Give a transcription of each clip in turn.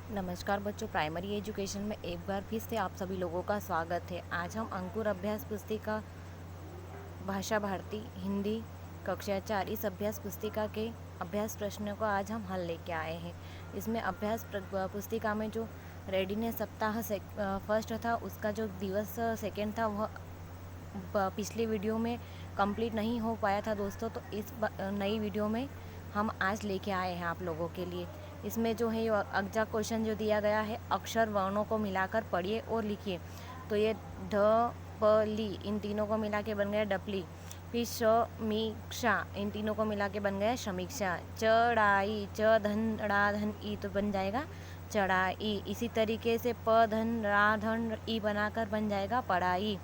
नमस्कार बच्चों, primary education में एक बार फिर से आप सभी लोगों का स्वागत है। आज हम अंकुर अभ्यास पुस्तिका भाषा भारती हिंदी कक्षा 4 इस अभ्यास पुस्तिका के अभ्यास प्रश्नों को आज हम हल लेके आए हैं। इसमें अभ्यास पुस्तिका में जो रेडीनेस सप्ताह फर्स्ट था, उसका जो दिवस सेकेंड था वह पिछली वीडियो में कंप्लीट नहीं हो पाया था दोस्तों। तो इस नई वीडियो में हम आज लेके आए हैं आप लोगों के लिए। इसमें जो है अगला क्वेश्चन जो दिया गया है, अक्षर वर्णों को मिलाकर पढ़िए और लिखिए। तो ये ढ प ली इन तीनों को मिला के बन गया डपली। फिर समीक्षा इन तीनों को मिला के बन गया समीक्षा। चढ़ाई च धन ड़ा धन ई तो बन जाएगा चढ़ाई। इसी तरीके से प धन रा धन ई बनाकर बन जाएगा पढ़ाई।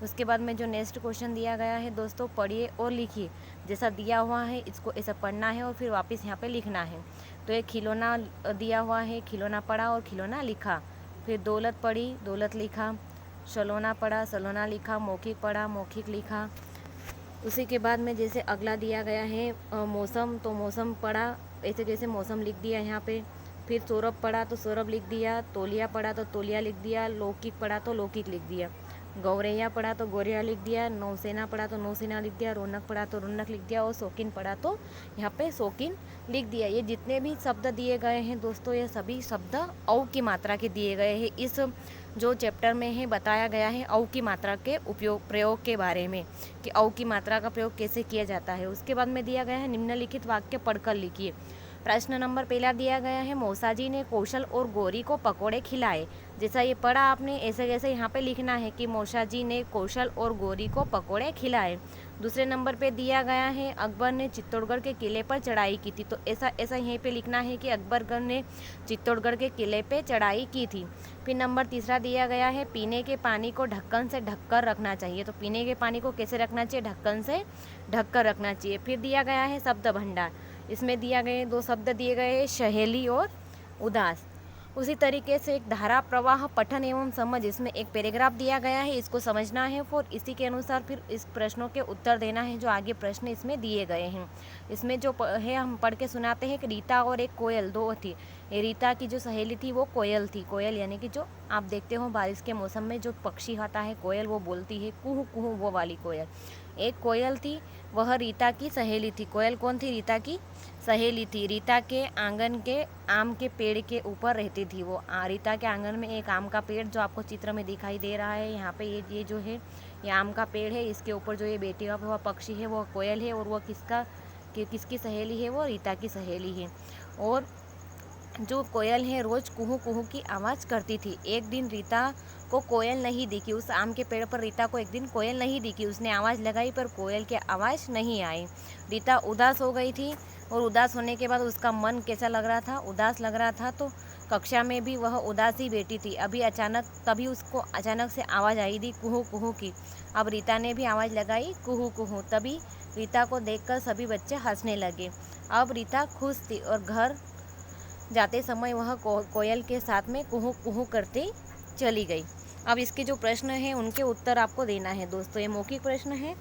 उसके बाद में जो नेक्स्ट क्वेश्चन दिया गया है दोस्तों, पढ़िए और लिखिए। जैसा दिया हुआ है इसको ऐसा पढ़ना है और फिर वापस यहाँ पे लिखना है। तो एक खिलौना दिया हुआ है, खिलौना पढ़ा और खिलौना लिखा। फिर दौलत पढ़ी, दौलत लिखा। सलोना पढ़ा, सलोना लिखा। मौखिक पढ़ा, मौखिक लिखा। उसी के बाद में जैसे अगला दिया गया है मौसम, तो मौसम पढ़ा, ऐसे जैसे मौसम लिख दिया यहाँ पे। फिर सौरभ पढ़ा तो सौरभ लिख दिया। तौलिया पढ़ा तो तौलिया लिख दिया। लौकिक पढ़ा तो लौकिक लिख दिया। गौरैया पढ़ा तो गौरैया लिख दिया। नौसेना पढ़ा तो नौसेना लिख दिया। रौनक पढ़ा तो रौनक लिख दिया। और शौकीन पढ़ा तो यहाँ पे शौकीन लिख दिया। ये जितने भी शब्द दिए गए हैं दोस्तों, ये सभी शब्द औ की मात्रा के दिए गए हैं। इस जो चैप्टर में है बताया गया है औ की मात्रा के प्रयोग के बारे में, कि औ की मात्रा का प्रयोग कैसे किया जाता है। उसके बाद में दिया गया है निम्नलिखित वाक्य पढ़कर लिखिए। प्रश्न नंबर पहला दिया गया है, मौसाजी ने कौशल और गौरी को पकोड़े खिलाए। जैसा ये पढ़ा आपने, ऐसे जैसे यहाँ पे लिखना है कि मौसाजी ने कौशल और गौरी को पकोड़े खिलाए। दूसरे नंबर पे दिया गया है, अकबर ने चित्तौड़गढ़ के किले पर चढ़ाई की थी। तो ऐसा ऐसा यहीं पे लिखना है कि अकबर ने चित्तौड़गढ़ के किले पे चढ़ाई की थी। फिर नंबर तीसरा दिया गया है, पीने के पानी को ढक्कन से ढककर रखना चाहिए। तो पीने के पानी को कैसे रखना चाहिए? ढक्कन से ढककर रखना चाहिए। फिर दिया गया है शब्द भंडार। इसमें दिया गए दो शब्द दिए गए हैं, सहेली और उदास। उसी तरीके से एक धारा प्रवाह पठन एवं समझ, इसमें एक पैराग्राफ दिया गया है, इसको समझना है। और इसी के अनुसार फिर इस प्रश्नों के उत्तर देना है जो आगे प्रश्न इसमें दिए गए हैं। इसमें जो है हम पढ़ के सुनाते हैं कि रीता और एक कोयल दो थी। ये रीता की जो सहेली थी वो कोयल थी। कोयल यानी कि जो आप देखते हो बारिश के मौसम में जो पक्षी आता है कोयल, वो बोलती है कुहू कुहू, वो वाली कोयल। एक कोयल थी, वह रीता की सहेली थी। कोयल कौन थी? रीता की सहेली थी। रीता के आंगन के आम के पेड़ के ऊपर रहती थी वो। रीता के आंगन में एक आम का पेड़ जो आपको चित्र में दिखाई दे रहा है यहाँ पे, ये जो है ये आम का पेड़ है। इसके ऊपर जो ये बैठी हुआ पक्षी है वो कोयल है। और वो किसकी सहेली है? वो रीता की सहेली है। और जो कोयल है रोज कुहू कुहू की आवाज़ करती थी। एक दिन रीता को कोयल नहीं दिखी। उस आम के पेड़ पर रीता को एक दिन कोयल नहीं दिखी। उसने आवाज़ लगाई पर कोयल की आवाज़ नहीं आई। रीता उदास हो गई थी। और उदास होने के बाद उसका मन कैसा लग रहा था? उदास लग रहा था। तो कक्षा में भी वह उदास ही बैठी थी। तभी उसको अचानक से आवाज़ आई थी कुहू कुहू की। अब रीता ने भी आवाज़ लगाई कुहू कुहू। तभी रीता को देखकर सभी बच्चे हंसने लगे। अब रीता खुश थी और घर जाते समय वह कोयल के साथ में कुहू कुहू करती चली गई। अब इसके जो प्रश्न हैं उनके उत्तर आपको देना है दोस्तों। ये मौखिक प्रश्न है।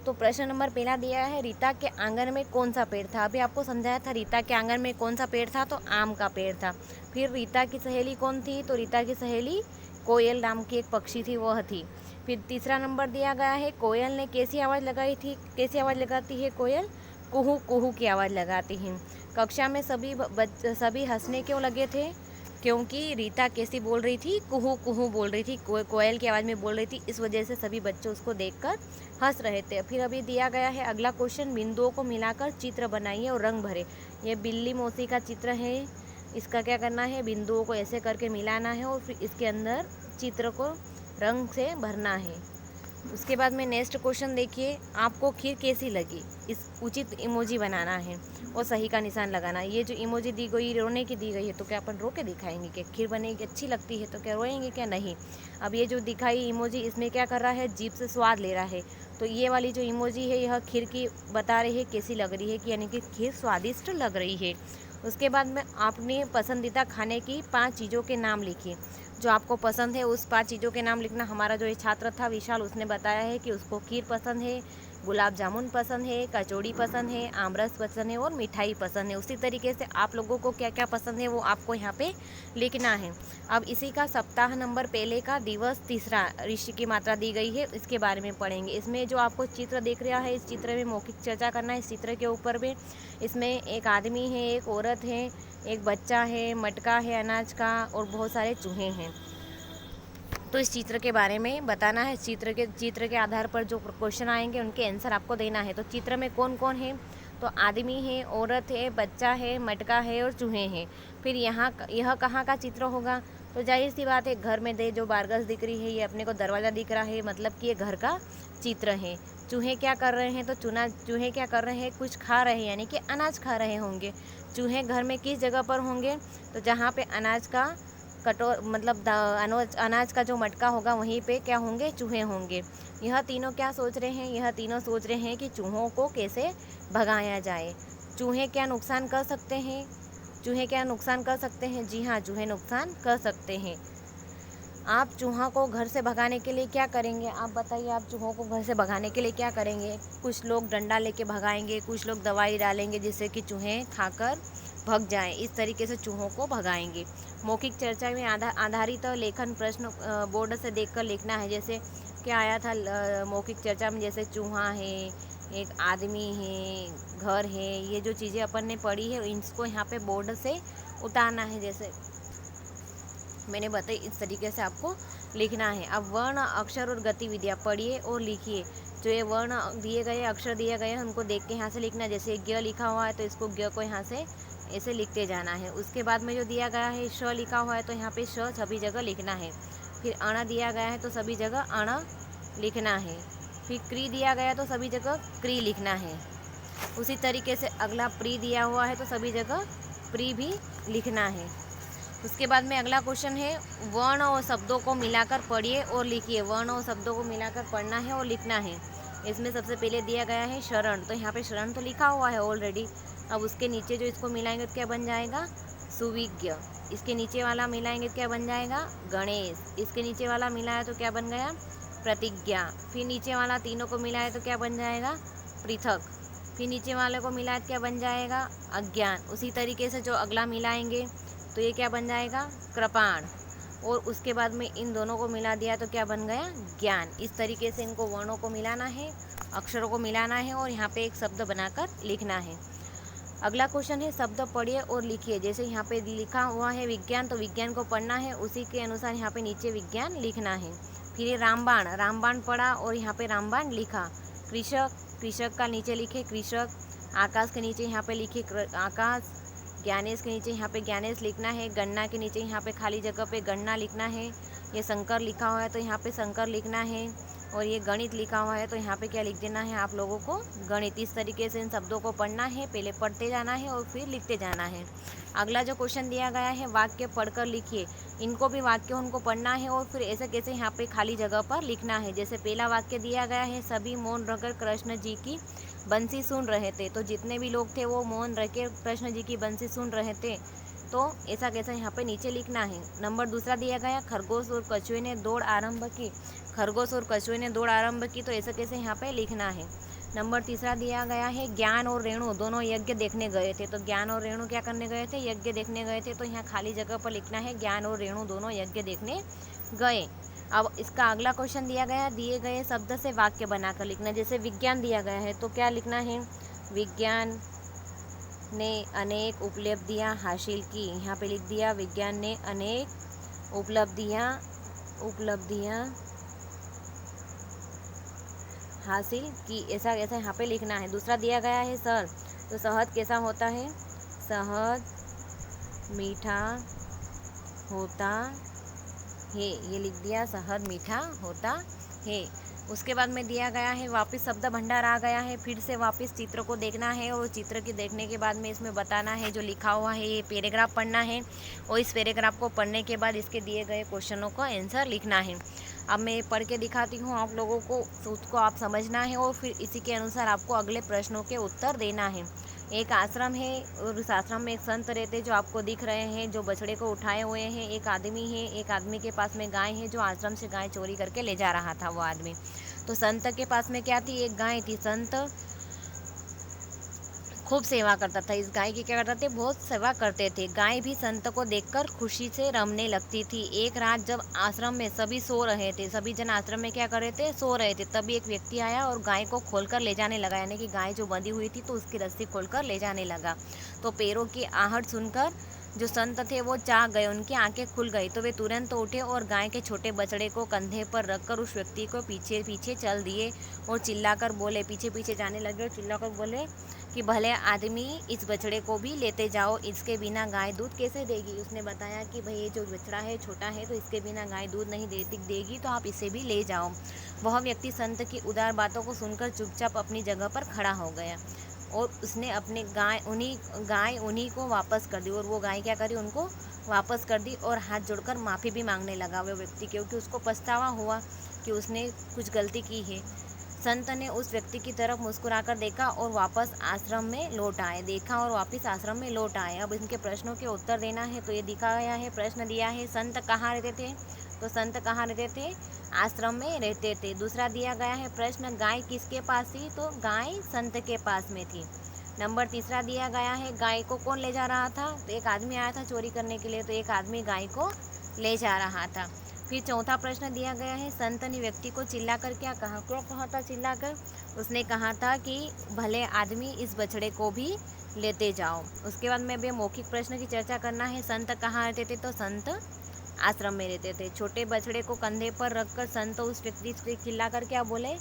तो प्रश्न नंबर पहला दिया है, रीता के आंगन में कौन सा पेड़ था? अभी आपको समझाया था रीता के आंगन में कौन सा पेड़ था, तो आम का पेड़ था। फिर रीता की सहेली कौन थी? तो रीता की सहेली कोयल नाम की एक पक्षी थी, वह थी। फिर तीसरा नंबर दिया गया है, कोयल ने कैसी आवाज़ लगाई थी? कैसी आवाज़ लगाती है कोयल? कुहू कुहू की आवाज़ लगाती है। कक्षा में सभी हंसने क्यों लगे थे? क्योंकि रीता कैसी बोल रही थी? कुहू कुहू बोल रही थी, कोयल की आवाज़ में बोल रही थी। इस वजह से सभी बच्चे उसको देखकर हंस रहे थे। फिर अभी दिया गया है अगला क्वेश्चन, बिंदुओं को मिलाकर चित्र बनाइए और रंग भरे। ये बिल्ली मौसी का चित्र है। इसका क्या करना है? बिंदुओं को ऐसे करके मिलाना है और फिर इसके अंदर चित्र को रंग से भरना है। उसके बाद में नेक्स्ट क्वेश्चन देखिए, आपको खीर कैसी लगी? इस उचित इमोजी बनाना है और सही का निशान लगाना है। ये जो इमोजी दी गई रोने की दी गई है, तो क्या अपन रो के दिखाएंगे कि खीर बनेगी अच्छी लगती है? तो क्या रोएंगे? क्या नहीं। अब ये जो दिखाई इमोजी, इसमें क्या कर रहा है? जीभ से स्वाद ले रहा है। तो ये वाली जो इमोजी है यह खीर की बता रही है कैसी लग रही है, कि यानी कि खीर स्वादिष्ट लग रही है। उसके बाद में आपने पसंदीदा खाने की 5 चीज़ों के नाम लिखिए। जो आपको पसंद है उस 5 चीज़ों के नाम लिखना। हमारा जो ये छात्र था विशाल, उसने बताया है कि उसको खीर पसंद है, गुलाब जामुन पसंद है, कचौड़ी पसंद है, आमरस पसंद है और मिठाई पसंद है। उसी तरीके से आप लोगों को क्या क्या पसंद है वो आपको यहाँ पे लिखना है। अब इसी का सप्ताह नंबर पहले का दिवस तीसरा ऋषि की मात्रा दी गई है, इसके बारे में पढ़ेंगे। इसमें जो आपको चित्र दिख रहा है, इस चित्र में मौखिक चर्चा करना है। इस चित्र के ऊपर में इसमें एक आदमी है, एक औरत है, एक बच्चा है, मटका है अनाज का और बहुत सारे चूहे हैं। तो इस चित्र के बारे में बताना है। चित्र के आधार पर जो क्वेश्चन आएंगे उनके आंसर आपको देना है। तो चित्र में कौन कौन है? तो आदमी है, औरत है, बच्चा है, मटका है और चूहे हैं। फिर यह कहाँ का चित्र होगा? तो जाहिर सी बात है, घर में जो बारगस दिख रही है, ये अपने को दरवाज़ा दिख रहा है, मतलब कि ये घर का चित्र है। चूहे क्या कर रहे हैं? तो चूहे क्या कर रहे हैं? कुछ खा रहे हैं, यानी कि अनाज खा रहे होंगे। चूहे घर में किस जगह पर होंगे? तो जहाँ पे अनाज का मतलब अनाज का जो मटका होगा वहीं पे क्या होंगे? चूहे होंगे। यह तीनों क्या सोच रहे हैं? यह तीनों सोच रहे हैं कि चूहों को कैसे भगाया जाए। चूहे क्या नुकसान कर सकते हैं? चूहे क्या नुकसान कर सकते हैं? जी हाँ, चूहे नुकसान कर सकते हैं। आप चूहा को घर से भगाने के लिए क्या करेंगे? आप बताइए, आप चूहों को घर से भगाने के लिए क्या करेंगे? कुछ लोग डंडा लेके भगाएंगे, कुछ लोग दवाई डालेंगे जिससे कि चूहे खाकर भग जाएं। इस तरीके से चूहों को भगाएंगे। मौखिक चर्चा में आधारित लेखन प्रश्न बोर्ड से देखकर लिखना है। जैसे क्या आया था मौखिक चर्चा में? जैसे चूहा है, एक आदमी है, घर है, ये जो चीज़ें अपन ने पढ़ी है इसको यहाँ पे बोर्ड से उतारना है। जैसे मैंने बताई, इस तरीके से आपको लिखना है। अब वर्ण, अक्षर और गतिविधियाँ पढ़िए और लिखिए। जो ये वर्ण दिए गए, अक्षर दिए गए हैं, उनको देख के यहाँ से लिखना। जैसे ग लिखा हुआ है तो इसको ग को यहाँ से ऐसे लिखते जाना है। उसके बाद में जो दिया गया है, श लिखा हुआ है तो यहाँ पे श सभी जगह लिखना है। फिर अण दिया गया है तो सभी जगह अण लिखना है। फिर क्री दिया गया तो सभी जगह क्री लिखना है। उसी तरीके से अगला प्री दिया हुआ है तो सभी जगह प्री भी लिखना है। उसके बाद में अगला क्वेश्चन है, वर्ण और शब्दों को मिलाकर पढ़िए और लिखिए। वर्ण और शब्दों को मिलाकर पढ़ना है और लिखना है। इसमें सबसे पहले दिया गया है शरण, तो यहाँ पे शरण तो लिखा हुआ है ऑलरेडी। अब उसके नीचे जो इसको मिलाएंगे तो क्या बन जाएगा? सुविज्ञ। इसके नीचे वाला मिलाएंगे तो क्या बन जाएगा? गणेश। इसके नीचे वाला मिलाया तो क्या बन गया? प्रतिज्ञा। फिर नीचे वाला तीनों को मिलाए तो क्या बन जाएगा? पृथक। फिर नीचे वाले को मिलाए तो क्या बन जाएगा? अज्ञान। उसी तरीके से जो अगला मिलाएंगे तो ये क्या बन जाएगा? कृपाण। और उसके बाद में इन दोनों को मिला दिया तो क्या बन गया? ज्ञान। इस तरीके से इनको वर्णों को मिलाना है, अक्षरों को मिलाना है और यहाँ पे एक शब्द बनाकर लिखना है। अगला क्वेश्चन है, शब्द पढ़िए और लिखिए। जैसे यहाँ पे लिखा हुआ है विज्ञान, तो विज्ञान को पढ़ना है, उसी के अनुसार यहाँ पे नीचे विज्ञान लिखना है। फिर ये रामबाण, रामबाण पढ़ा और यहाँ पे रामबाण लिखा। कृषक, कृषक का नीचे लिखे कृषक। आकाश के नीचे यहाँ पे लिखे आकाश। ज्ञानेश के नीचे यहाँ पे ज्ञानेश लिखना है। गन्ना के नीचे यहाँ पे खाली जगह पे गन्ना लिखना है। ये शंकर लिखा हुआ है तो यहाँ पे शंकर लिखना है। और ये गणित लिखा हुआ है तो यहाँ पे क्या लिख देना है आप लोगों को? गणित। इस तरीके से इन शब्दों को पढ़ना है, पहले पढ़ते जाना है और फिर लिखते जाना है। अगला जो क्वेश्चन दिया गया है, वाक्य पढ़कर लिखिए। इनको भी वाक्य उनको पढ़ना है और फिर ऐसे कैसे यहाँ पे खाली जगह पर लिखना है। जैसे पहला वाक्य दिया गया है, सभी मौन रहकर कृष्ण जी की बंसी सुन रहे थे। तो जितने भी लोग थे वो मौन रह के कृष्ण जी की बंसी सुन रहे थे। तो ऐसा कैसा यहाँ पे नीचे लिखना है। नंबर दूसरा दिया गया, खरगोश और कछुए ने दौड़ आरंभ की। खरगोश और कछुए ने दौड़ आरंभ की, तो ऐसा कैसे यहाँ पे लिखना है। नंबर तीसरा दिया गया है, ज्ञान और रेणु दोनों यज्ञ देखने गए थे। तो ज्ञान और रेणु क्या करने गए थे? यज्ञ देखने गए थे। तो यहाँ खाली जगह पर लिखना है, ज्ञान और रेणु दोनों यज्ञ देखने गए। अब इसका अगला क्वेश्चन दिया गया, दिए गए शब्द से वाक्य बनाकर लिखना। जैसे विज्ञान दिया गया है तो क्या लिखना है? विज्ञान ने अनेक उपलब्धियां हासिल की। यहाँ पे लिख दिया, विज्ञान ने अनेक उपलब्धियां हासिल की। ऐसा ऐसा यहाँ पे लिखना है। दूसरा दिया गया है शहद, तो शहद कैसा होता है? शहद मीठा होता है। ये लिख दिया, शहद मीठा होता है। उसके बाद में दिया गया है, वापस शब्द भंडार आ गया है। फिर से वापस चित्र को देखना है और चित्र के देखने के बाद में इसमें बताना है जो लिखा हुआ है, ये पैराग्राफ पढ़ना है और इस पैराग्राफ को पढ़ने के बाद इसके दिए गए क्वेश्चनों का आंसर लिखना है। अब मैं पढ़ के दिखाती हूँ आप लोगों को, उसको आप समझना है और फिर इसी के अनुसार आपको अगले प्रश्नों के उत्तर देना है। एक आश्रम है और उस आश्रम में एक संत रहते जो आपको दिख रहे हैं, जो बछड़े को उठाए हुए हैं। एक आदमी है, एक आदमी के पास में गाय है जो आश्रम से गाय चोरी करके ले जा रहा था वो आदमी। तो संत के पास में क्या थी, एक गाय थी। संत खूब सेवा करता था। इस गाय की क्या करते थे, बहुत सेवा करते थे। गाय भी संत को देखकर खुशी से रमने लगती थी। एक रात जब आश्रम में सभी सो रहे थे, सभी जन आश्रम में क्या कर रहे थे, सो रहे थे, तभी एक व्यक्ति आया और गाय को खोलकर ले जाने लगा। यानी कि गाय जो बंधी हुई थी तो उसकी रस्सी खोलकर ले जाने लगा। तो पैरों की आहट सुनकर जो संत थे वो जाग गए, उनकी आंखें खुल गई। तो वे तुरंत उठे और गाय के छोटे बछड़े को कंधे पर रखकर उस व्यक्ति को पीछे पीछे चल दिए और चिल्लाकर बोले, पीछे पीछे जाने लगे और चिल्लाकर बोले कि भले आदमी इस बछड़े को भी लेते जाओ, इसके बिना गाय दूध कैसे देगी। उसने बताया कि भाई ये जो बछड़ा है छोटा है तो इसके बिना गाय दूध नहीं देगी, तो आप इसे भी ले जाओ। वह व्यक्ति संत की उदार बातों को सुनकर चुपचाप अपनी जगह पर खड़ा हो गया और उसने अपने गाय उन्हीं को वापस कर दी। और वो गाय क्या करी, उनको वापस कर दी और हाथ जोड़कर माफ़ी भी मांगने लगा वो व्यक्ति, क्योंकि उसको पछतावा हुआ कि उसने कुछ गलती की है। संत ने उस व्यक्ति की तरफ मुस्कुराकर देखा और वापस आश्रम में लौट आए। अब इनके प्रश्नों के उत्तर देना है। तो ये दिखा गया है, प्रश्न दिया है, संत कहाँ रहते थे, तो संत कहाँ रहते थे, आश्रम में रहते थे। दूसरा दिया गया है प्रश्न, गाय किसके पास थी, तो गाय संत के पास में थी। नंबर तीसरा दिया गया है, गाय को कौन ले जा रहा था, तो एक आदमी आया था चोरी करने के लिए, तो एक आदमी गाय को ले जा रहा था। फिर चौथा प्रश्न दिया गया है, संत ने व्यक्ति को चिल्लाकर क्या कहा था चिल्लाकर, उसने कहा था कि भले आदमी इस बछड़े को भी लेते जाओ। उसके बाद में भी मौखिक प्रश्न की चर्चा करना है। संत कहाँ रहते थे, तो संत आश्रम में रहते थे। छोटे बछड़े को कंधे पर रखकर संत उस व्यक्ति से चिल्लाकर क्या बोले,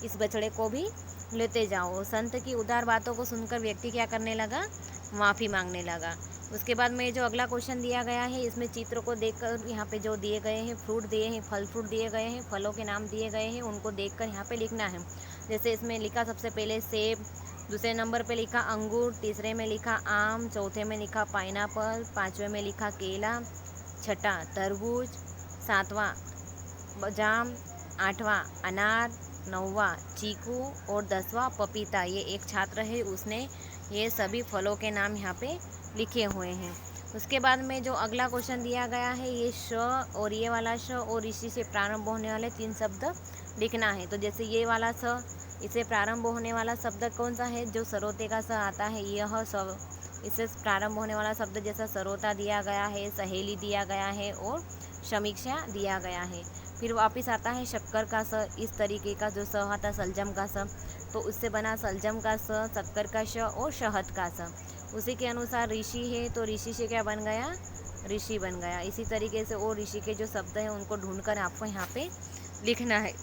इस बछड़े को भी लेते जाओ। संत की उदार बातों को सुनकर व्यक्ति क्या करने लगा, माफ़ी मांगने लगा। उसके बाद में जो अगला क्वेश्चन दिया गया है, इसमें चित्र को देखकर यहाँ पे जो दिए गए हैं फ्रूट दिए हैं, फल फ्रूट दिए गए हैं, फलों के नाम दिए गए हैं, उनको देखकर यहाँ पे लिखना है। जैसे इसमें लिखा सबसे पहले सेब, दूसरे नंबर पे लिखा अंगूर, तीसरे में लिखा आम, चौथे में लिखा पाइनएप्पल, पाँचवें में लिखा केला, छठा तरबूज, सातवां जाम, आठवां अनार, नौवां चीकू और 10वां पपीता। ये एक छात्र है, उसने ये सभी फलों के नाम यहाँ पे लिखे हुए हैं। उसके बाद में जो अगला क्वेश्चन दिया गया है, ये श और ये वाला श और इसी से प्रारंभ होने वाले 3 शब्द लिखना है। तो जैसे ये वाला स, इससे प्रारंभ होने वाला शब्द कौन सा है, जो सरोते का स आता है, यह सब इससे प्रारंभ होने वाला शब्द जैसा सरोता दिया गया है, सहेली दिया गया है और समीक्षा दिया गया है। फिर वापस आता है शक्कर का स, इस तरीके का जो स आता सलजम का स, तो उससे बना सलजम का स, शक्कर का श और शहद का स। उसी के अनुसार ऋषि है, तो ऋषि से क्या बन गया, ऋषि बन गया। इसी तरीके से और ऋषि के जो शब्द हैं उनको ढूंढकर आपको यहाँ पे लिखना है।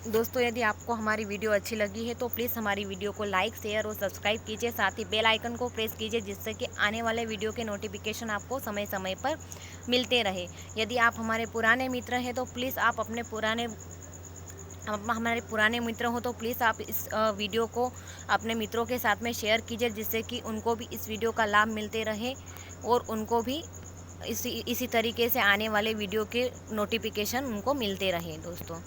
दोस्तों यदि आपको हमारी वीडियो अच्छी लगी है तो प्लीज़ हमारी वीडियो को लाइक, शेयर और सब्सक्राइब कीजिए। साथ ही बेल आइकन को प्रेस कीजिए, जिससे कि आने वाले वीडियो के नोटिफिकेशन आपको समय समय पर मिलते रहे। यदि आप हमारे पुराने मित्र हैं तो प्लीज़ आप हमारे पुराने मित्र हो तो प्लीज़ आप इस वीडियो को अपने मित्रों के साथ में शेयर कीजिए, जिससे कि उनको भी इस वीडियो का लाभ मिलते रहे और उनको भी इसी तरीके से आने वाले वीडियो के नोटिफिकेशन उनको मिलते रहे दोस्तों।